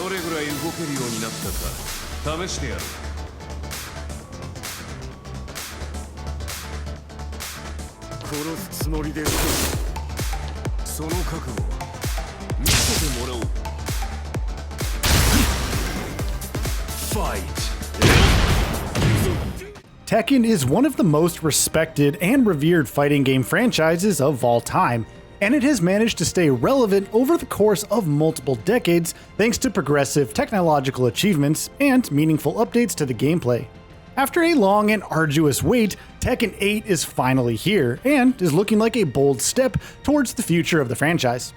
どれぐらい動けるようになったか試してやる。殺すつもりで撃て。その覚悟見せてもらおう。Fight! Tekken is one of the most respected and revered fighting game franchises of all time, and it has managed to stay relevant over the course of multiple decades thanks to progressive technological achievements and meaningful updates to the gameplay. After a long and arduous wait, Tekken 8 is finally here, and is looking like a bold step towards the future of the franchise.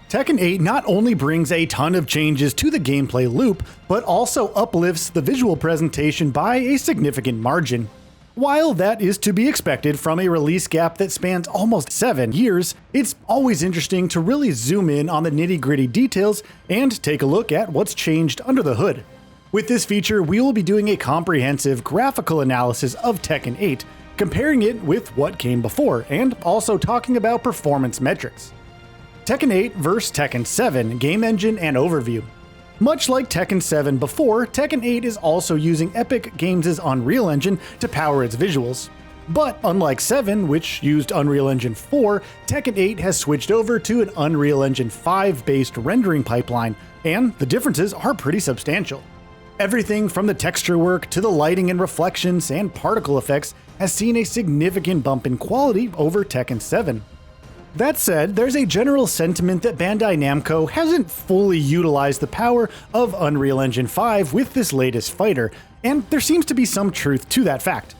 Tekken 8 not only brings a ton of changes to the gameplay loop, but also uplifts the visual presentation by a significant margin. While that is to be expected from a release gap that spans almost 7 years, it's always interesting to really zoom in on the nitty-gritty details and take a look at what's changed under the hood. With this feature, we will be doing a comprehensive graphical analysis of Tekken 8, comparing it with what came before, and also talking about performance metrics. Tekken 8 vs Tekken 7 Game Engine and Overview. Much like Tekken 7 before, Tekken 8 is also using Epic Games' Unreal Engine to power its visuals. But unlike 7, which used Unreal Engine 4, Tekken 8 has switched over to an Unreal Engine 5 based rendering pipeline, and the differences are pretty substantial. Everything from the texture work to the lighting and reflections and particle effects has seen a significant bump in quality over Tekken 7. That said, there's a general sentiment that Bandai Namco hasn't fully utilized the power of Unreal Engine 5 with this latest fighter, and there seems to be some truth to that fact.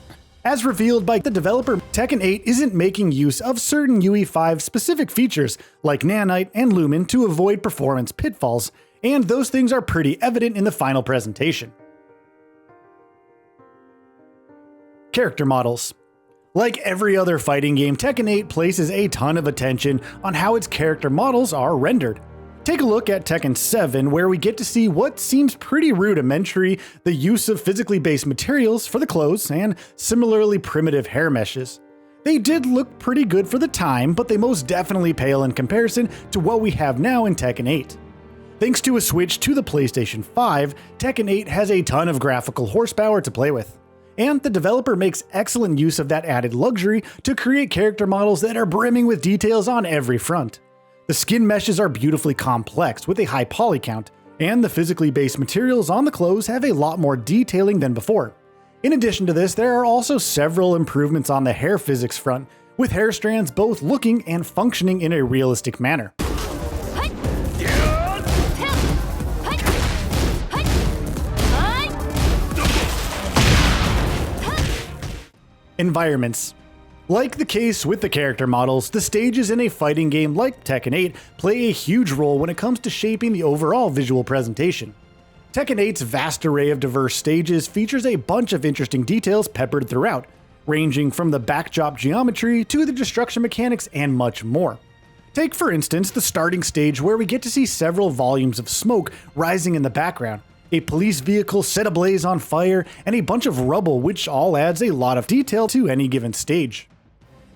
As revealed by the developer, Tekken 8 isn't making use of certain UE5 specific features like Nanite and Lumen to avoid performance pitfalls, and those things are pretty evident in the final presentation. Character models. Like every other fighting game, Tekken 8 places a ton of attention on how its character models are rendered. Take a look at Tekken 7, where we get to see what seems pretty rudimentary, the use of physically based materials for the clothes and similarly primitive hair meshes. They did look pretty good for the time, but they most definitely pale in comparison to what we have now in Tekken 8. Thanks to a switch to the PlayStation 5, Tekken 8 has a ton of graphical horsepower to play with. And the developer makes excellent use of that added luxury to create character models that are brimming with details on every front. The skin meshes are beautifully complex with a high poly count, and the physically based materials on the clothes have a lot more detailing than before. In addition to this, there are also several improvements on the hair physics front, with hair strands both looking and functioning in a realistic manner. Environments. Like the case with the character models, the stages in a fighting game like Tekken 8 play a huge role when it comes to shaping the overall visual presentation. Tekken 8's vast array of diverse stages features a bunch of interesting details peppered throughout, ranging from the backdrop geometry to the destruction mechanics and much more. Take for instance the starting stage, where we get to see several volumes of smoke rising in the background, a police vehicle set ablaze on fire, and a bunch of rubble, which all adds a lot of detail to any given stage.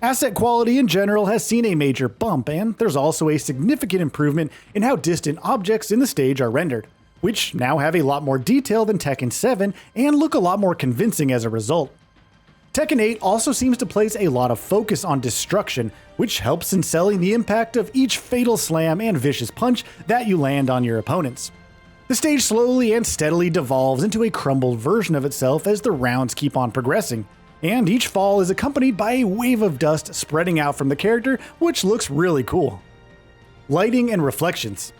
Asset quality in general has seen a major bump, and there's also a significant improvement in how distant objects in the stage are rendered, which now have a lot more detail than Tekken 7 and look a lot more convincing as a result. Tekken 8 also seems to place a lot of focus on destruction, which helps in selling the impact of each fatal slam and vicious punch that you land on your opponents. The stage slowly and steadily devolves into a crumbled version of itself as the rounds keep on progressing, and each fall is accompanied by a wave of dust spreading out from the character, which looks really cool. Lighting and reflections.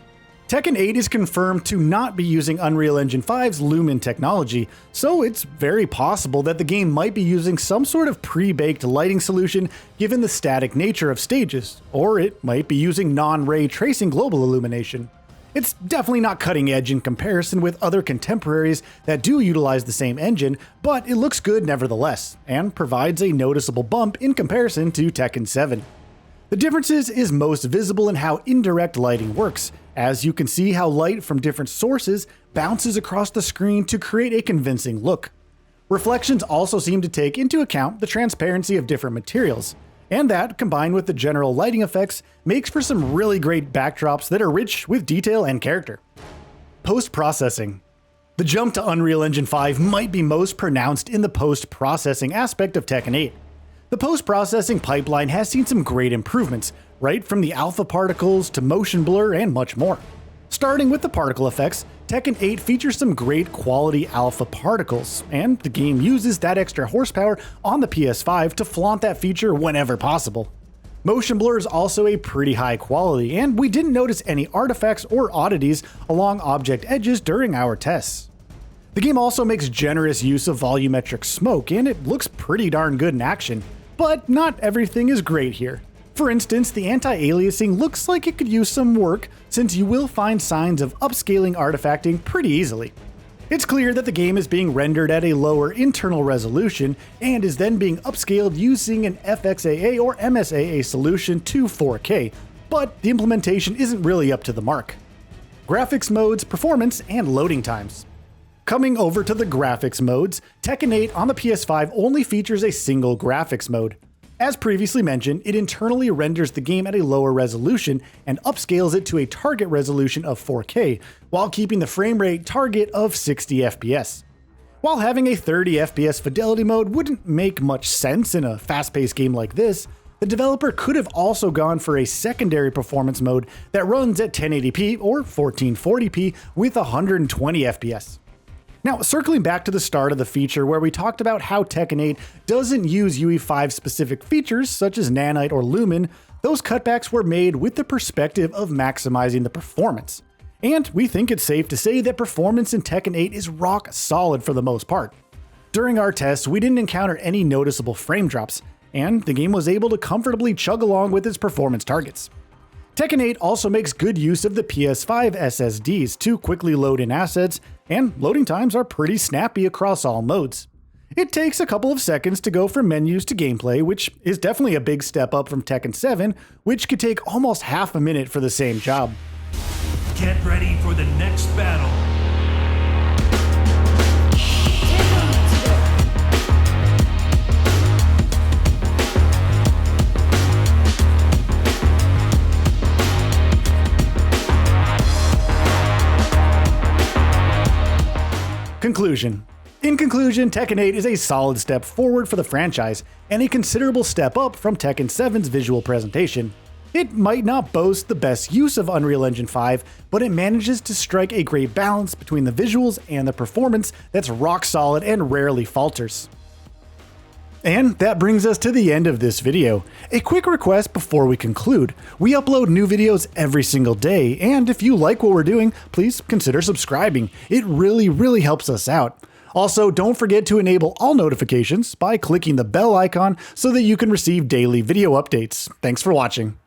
Tekken 8 is confirmed to not be using Unreal Engine 5's Lumen technology, so it's very possible that the game might be using some sort of pre-baked lighting solution given the static nature of stages, or it might be using non-ray tracing global illumination. It's definitely not cutting edge in comparison with other contemporaries that do utilize the same engine, but it looks good nevertheless, and provides a noticeable bump in comparison to Tekken 7. The differences is most visible in how indirect lighting works, as you can see how light from different sources bounces across the screen to create a convincing look. Reflections also seem to take into account the transparency of different materials, and that, combined with the general lighting effects, makes for some really great backdrops that are rich with detail and character. Post-processing. The jump to Unreal Engine 5 might be most pronounced in the post-processing aspect of Tekken 8. The post-processing pipeline has seen some great improvements, right from the alpha particles to motion blur and much more. Starting with the particle effects, Tekken 8 features some great quality alpha particles, and the game uses that extra horsepower on the PS5 to flaunt that feature whenever possible. Motion blur is also a pretty high quality, and we didn't notice any artifacts or oddities along object edges during our tests. The game also makes generous use of volumetric smoke, and it looks pretty darn good in action, but not everything is great here. For instance, the anti-aliasing looks like it could use some work, since you will find signs of upscaling artifacting pretty easily. It's clear that the game is being rendered at a lower internal resolution and is then being upscaled using an FXAA or MSAA solution to 4K, but the implementation isn't really up to the mark. Graphics modes, performance, and loading times. Coming over to the graphics modes, Tekken 8 on the PS5 only features a single graphics mode. As previously mentioned, it internally renders the game at a lower resolution and upscales it to a target resolution of 4K, while keeping the frame rate target of 60 FPS. While having a 30 FPS fidelity mode wouldn't make much sense in a fast-paced game like this, the developer could have also gone for a secondary performance mode that runs at 1080p or 1440p with 120 FPS. Now, circling back to the start of the feature where we talked about how Tekken 8 doesn't use UE5 specific features such as Nanite or Lumen, those cutbacks were made with the perspective of maximizing the performance. And we think it's safe to say that performance in Tekken 8 is rock solid for the most part. During our tests, we didn't encounter any noticeable frame drops, and the game was able to comfortably chug along with its performance targets. Tekken 8 also makes good use of the PS5 SSDs to quickly load in assets, and loading times are pretty snappy across all modes. It takes a couple of seconds to go from menus to gameplay, which is definitely a big step up from Tekken 7, which could take almost half a minute for the same job. Get ready for the next battle. Conclusion. In conclusion, Tekken 8 is a solid step forward for the franchise, and a considerable step up from Tekken 7's visual presentation. It might not boast the best use of Unreal Engine 5, but it manages to strike a great balance between the visuals and the performance that's rock solid and rarely falters. And that brings us to the end of this video. A quick request before we conclude. We upload new videos every single day, and if you like what we're doing, please consider subscribing. It really helps us out. Also, don't forget to enable all notifications by clicking the bell icon so that you can receive daily video updates. Thanks for watching.